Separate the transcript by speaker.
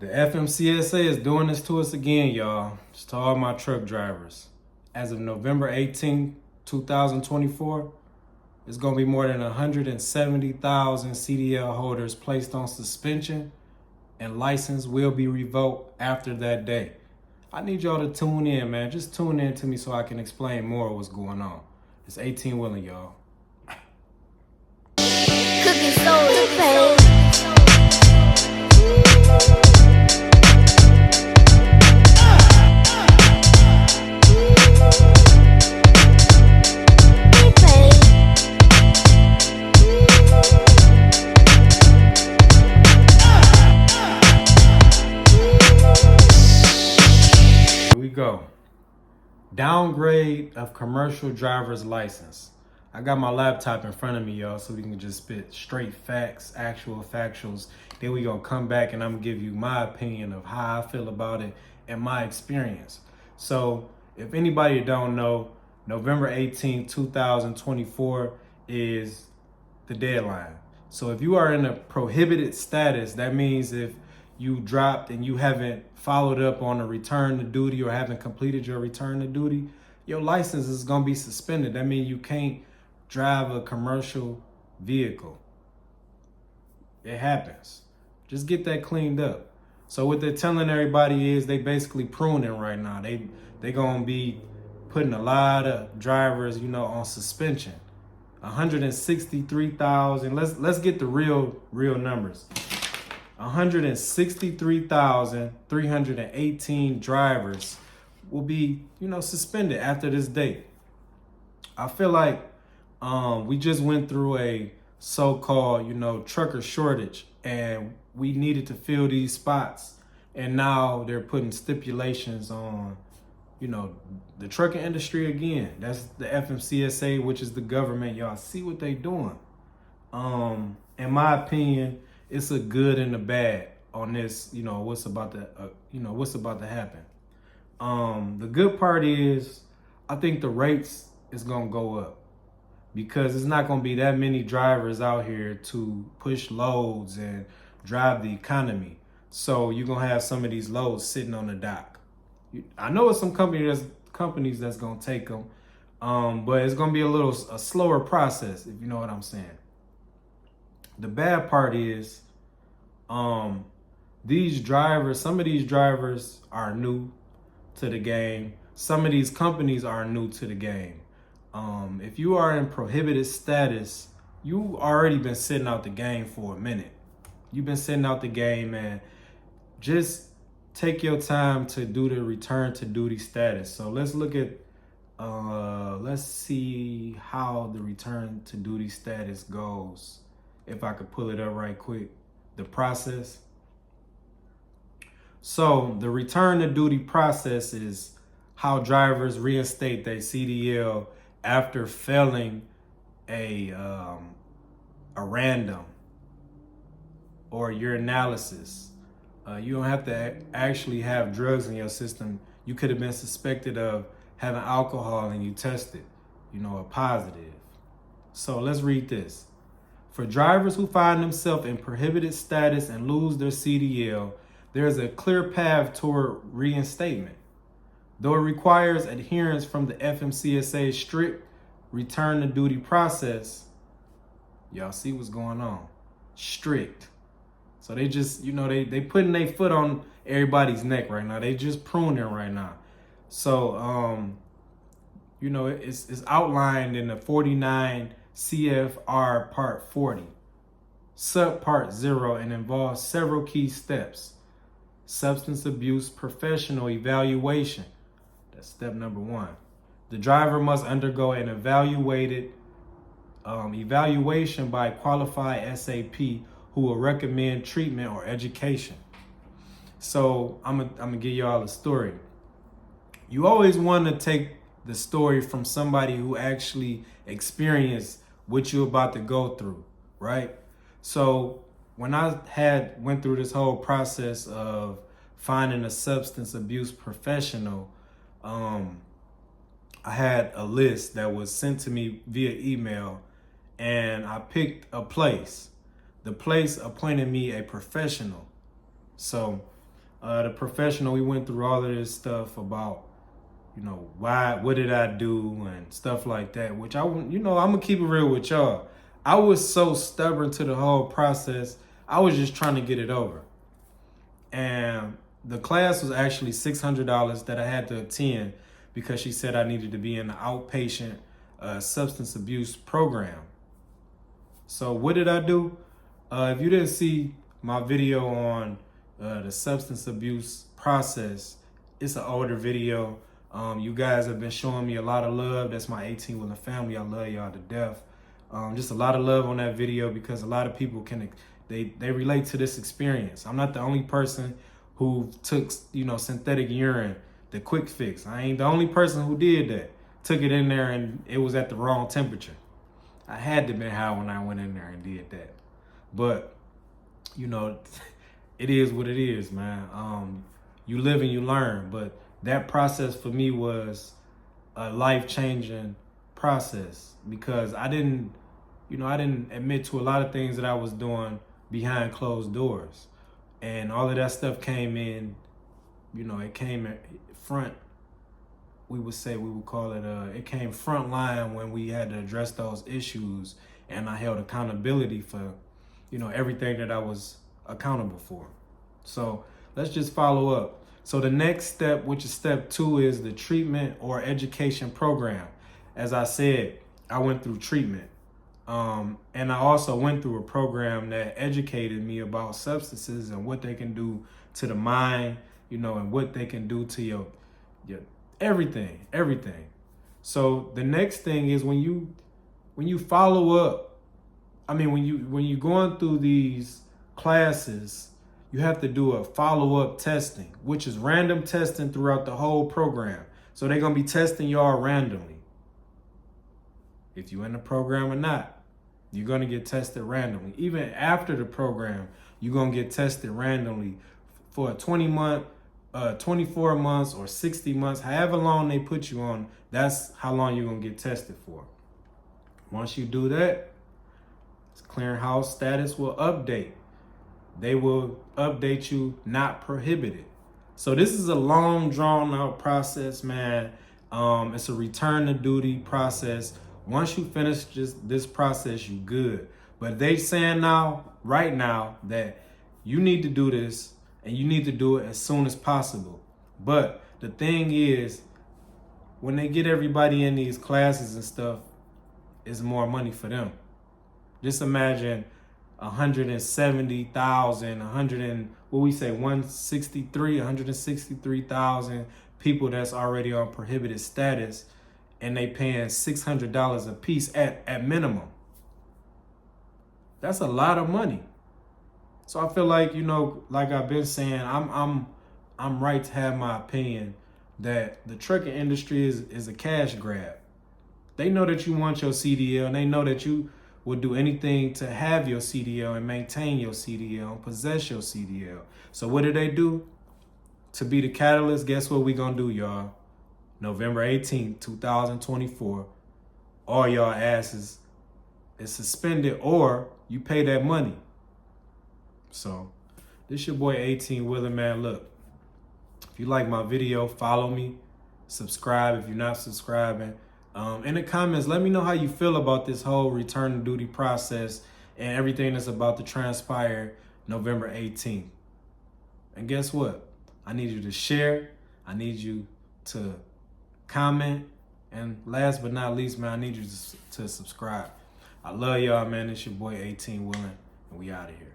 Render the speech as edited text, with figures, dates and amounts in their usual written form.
Speaker 1: The FMCSA is doing this to us again, y'all. Just to all my truck drivers. As of November 18, 2024, it's going to be more than 170,000 CDL holders placed on suspension, and license will be revoked after that day. I need y'all to tune in, man. Just tune in to me so I can explain more of what's going on. It's 18 Willing, y'all.
Speaker 2: Cooking soda, babe.
Speaker 1: Go. Downgrade of commercial driver's license. I got my laptop in front of me, y'all, so we can just spit straight facts, actual factuals. Then we gonna come back and I'm gonna give you my opinion of how I feel about it and my experience. So if anybody don't know, November 18, 2024 is the deadline. So if you are in a prohibited status, that means if you dropped and you haven't followed up on a return to duty or haven't completed your return to duty, your license is going to be suspended. That means you can't drive a commercial vehicle. It happens. Just get that cleaned up. So what they're telling everybody is they basically pruning right now. They going to be putting a lot of drivers, on suspension. 163,000. Let's get the real numbers. 163,318 drivers will be, suspended after this date. I feel like we just went through a so-called, trucker shortage, and we needed to fill these spots. And now they're putting stipulations on, the trucking industry again. That's the FMCSA, which is the government. Y'all see what they doing. In my opinion, it's a good and a bad on this, what's about to happen. The good part is, I think the rates is gonna go up because it's not gonna be that many drivers out here to push loads and drive the economy. So you're gonna have some of these loads sitting on the dock. I know it's some companies that's gonna take them, but it's gonna be a slower process, if you know what I'm saying. The bad part is, some of these drivers are new to the game. Some of these companies are new to the game. If you are in prohibited status, you already been sitting out the game for a minute. You've been sitting out the game, and just take your time to do the return to duty status. So let's look at, let's see how the return to duty status goes. If I could pull it up right quick, the process. So the return to duty process is how drivers reinstate their CDL after failing a random or urinalysis. You don't have to actually have drugs in your system. You could have been suspected of having alcohol and you tested, a positive. So let's read this. For drivers who find themselves in prohibited status and lose their CDL, there is a clear path toward reinstatement. Though it requires adherence from the FMCSA's strict return to duty process, y'all see what's going on. Strict. So they just, they putting their foot on everybody's neck right now. They just pruning right now. So, it's outlined in the 49 CFR Part 40, Subpart 0, and involves several key steps. Substance abuse professional evaluation. That's step number 1. The driver must undergo an evaluation by a qualified SAP who will recommend treatment or education. So I'm gonna give y'all a story. You always want to take the story from somebody who actually experienced what you're about to go through, right? So when I went through this whole process of finding a substance abuse professional, I had a list that was sent to me via email, and I picked a place. The place appointed me a professional. So The professional, we went through all of this stuff about, what did I do and stuff like that, which I'm gonna keep it real with y'all. I was so stubborn to the whole process. I was just trying to get it over. And the class was actually $600 that I had to attend because she said I needed to be in the outpatient substance abuse program. So what did I do? If you didn't see my video on the substance abuse process, it's an older video. You guys have been showing me a lot of love. That's my 18-wheeler family. I love y'all to death. Just a lot of love on that video because a lot of people they relate to this experience. I'm not the only person who took synthetic urine, the quick fix. I ain't the only person who did that. Took it in there and it was at the wrong temperature. I had to be high when I went in there and did that. But it is what it is, man. You live and you learn. But that process for me was a life-changing process because I didn't admit to a lot of things that I was doing behind closed doors. And all of that stuff came in, it came in front. We would call it, it came front line when we had to address those issues. And I held accountability for, everything that I was accountable for. So let's just follow up. So the next step, which is step 2, is the treatment or education program. As I said, I went through treatment. And I also went through a program that educated me about substances and what they can do to the mind, and what they can do to your everything. So the next thing is when you follow up, when you're going through these classes, you have to do a follow-up testing, which is random testing throughout the whole program. So they're going to be testing y'all randomly. If you're in the program or not, you're going to get tested randomly. Even after the program, you're going to get tested randomly for a 20-month, 24 months, or 60 months. However long they put you on, that's how long you're going to get tested for. Once you do that, clearinghouse status will update. They will update you not prohibited. So this is a long, drawn-out process, man. It's a return to duty process. Once you finish this process, you good. But they saying right now, that you need to do this and you need to do it as soon as possible. But the thing is, when they get everybody in these classes and stuff, it's more money for them. Just imagine 163,000 people that's already on prohibited status, and they paying $600 a piece at minimum. That's a lot of money. So I feel like, like I've been saying, I'm right to have my opinion that the trucking industry is a cash grab. They know that you want your CDL, and they know that you will do anything to have your CDL and maintain your CDL and possess your CDL. So what do? To be the catalyst, guess what we gonna do, y'all? November 18th, 2024, all y'all asses is suspended or you pay that money. So this your boy 18-wheeler, man. Look, if you like my video, follow me, subscribe if you're not subscribing. In the comments, let me know how you feel about this whole return to duty process and everything that's about to transpire November 18th. And guess what? I need you to share. I need you to comment. And last but not least, man, I need you to subscribe. I love y'all, man. It's your boy 18-wheeler, and we out of here.